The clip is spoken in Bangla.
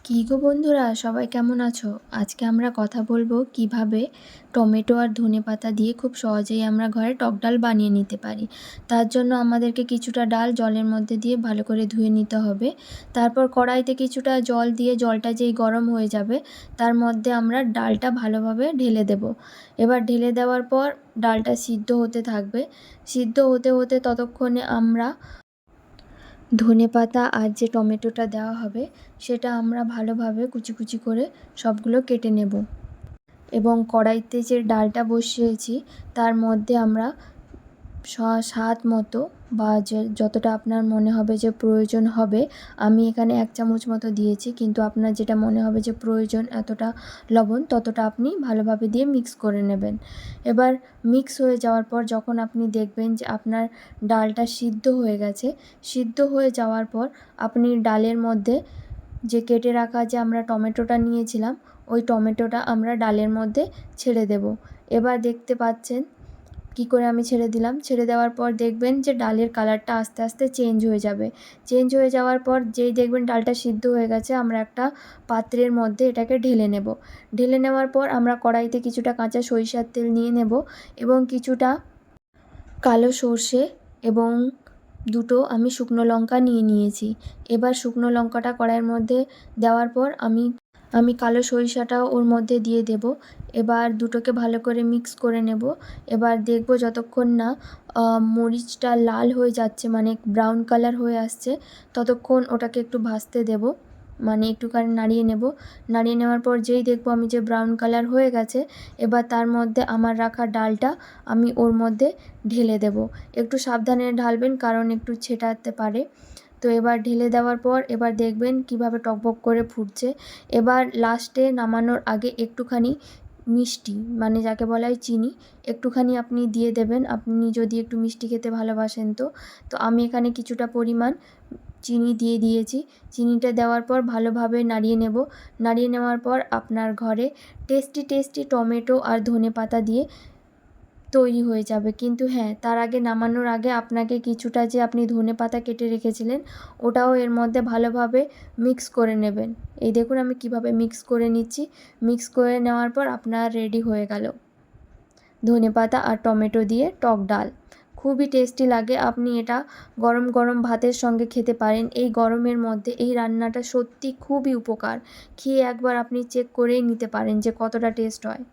কী গো বন্ধুরা, সবাই কেমন আছো? আজকে আমরা কথা বলবো কিভাবে টমেটো আর ধনেপাতা দিয়ে খুব সহজেই আমরা ঘরে টক ডাল বানিয়ে নিতে পারি। তার জন্য আমাদেরকে কিছুটা ডাল জলের মধ্যে দিয়ে ভালো করে ধুয়ে নিতে হবে। তারপর কড়াইতে কিছুটা জল দিয়ে জলটা যেই গরম হয়ে যাবে তার মধ্যে আমরা ডালটা ভালোভাবে ঢেলে দেব। এবার ঢেলে দেওয়ার পর ডালটা সিদ্ধ হতে থাকবে। সিদ্ধ হতে হতে ততক্ষণে আমরা ধনেপাতা আর যে টমেটোটা দেওয়া হবে সেটা আমরা ভালোভাবে কুচি কুচি করে সবগুলো কেটে নেব এবং কড়াইতে যে ডালটা বসিয়েছি তার মধ্যে আমরা স্বাদ মতো বা যতটা আপনার মনে হবে যে প্রয়োজন হবে, আমি এখানে 1 চামচ মতো দিয়েছি, কিন্তু আপনার যেটা মনে হবে যে প্রয়োজন এতটা লবণ ততটা আপনি ভালোভাবে দিয়ে মিক্স করে নেবেন। এবার মিক্স হয়ে যাওয়ার পর যখন আপনি দেখবেন যে আপনার ডালটা সিদ্ধ হয়ে গেছে, সিদ্ধ হয়ে যাওয়ার পর আপনি ডালের মধ্যে যে কেটে রাখা যে আমরা টমেটোটা নিয়েছিলাম ওই টমেটোটা আমরা ডালের মধ্যে ছেড়ে দেব। এবার দেখতে পাচ্ছেন কী করে আমি ছেড়ে দিলাম। ছেড়ে দেওয়ার পর দেখবেন যে ডালের কালারটা আস্তে আস্তে চেঞ্জ হয়ে যাবে। চেঞ্জ হয়ে যাওয়ার পর যেই দেখবেন ডালটা সিদ্ধ হয়ে গেছে, আমরা একটা পাত্রের মধ্যে এটাকে ঢেলে নেব। ঢেলে নেওয়ার পর আমরা কড়াইতে কিছুটা কাঁচা সরিষার তেল নিয়ে নেব এবং কিছুটা কালো সর্ষে এবং দুটো আমি শুকনো লঙ্কা নিয়ে নিয়েছি। এবার শুকনো লঙ্কাটা কড়াইয়ের মধ্যে দেওয়ার পর আমি কালো সরিষাটাও ওর মধ্যে দিয়ে দেব। এবার দুটোকে ভালো করে মিক্স করে নেব। এবার দেখব যতক্ষণ না মরিচটা লাল হয়ে যাচ্ছে, মানে ব্রাউন কালার হয়ে আসছে, ততক্ষণ ওটাকে একটু ভাজতে দেব, মানে একটুখানি নাড়িয়ে নেব। নাড়িয়ে নেওয়ার পর যেই দেখব আমি যে ব্রাউন কালার হয়ে গেছে, এবার তার মধ্যে আমার রাখা ডালটা আমি ওর মধ্যে ঢেলে দেব। একটু সাবধানে ঢালবেন কারণ একটু ছেটাতে পারে। তো এবার ঢেলে দেওয়ার পর এবার দেখবেন কিভাবে টকবক করে ফুটছে। এবার লাস্টে নামানোর আগে একটুখানি মিষ্টি, মানে যাকে বলা হয় চিনি, একটুখানি আপনি দিয়ে দেবেন, আপনি যদি একটু মিষ্টি খেতে ভালোবাসেন তো। তো আমি এখানে কিছুটা পরিমাণ চিনি দিয়ে দিয়েছি। চিনিটা দেওয়ার পর ভালোভাবে নাড়িয়ে নেব। নাড়িয়ে নেওয়ার পর আপনার ঘরে টেস্টি টেস্টি টমেটো আর ধনেপাতা দিয়ে তৈরি হয়ে যাবে। কিন্তু হ্যাঁ, তার আগে নামানোর আগে আপনাকে কিছুটা যে আপনি ধনেপাতা কেটে রেখেছিলেন ওটাও এর মধ্যে ভালোভাবে মিক্স করে নেবেন। এই দেখুন আমি কিভাবে মিক্স করে নিচ্ছি। মিক্স করে নেওয়ার পর আপনার রেডি হয়ে গেল ধনেপাতা আর টমেটো দিয়ে টক ডাল। খুবই টেস্টি লাগে। আপনি এটা গরম গরম ভাতের সঙ্গে খেতে পারেন। এই গরমের মধ্যে এই রান্নাটা সত্যি খুবই উপকার। খেয়ে একবার আপনি চেক করেই নিতে পারেন যে কতটা টেস্ট হয়।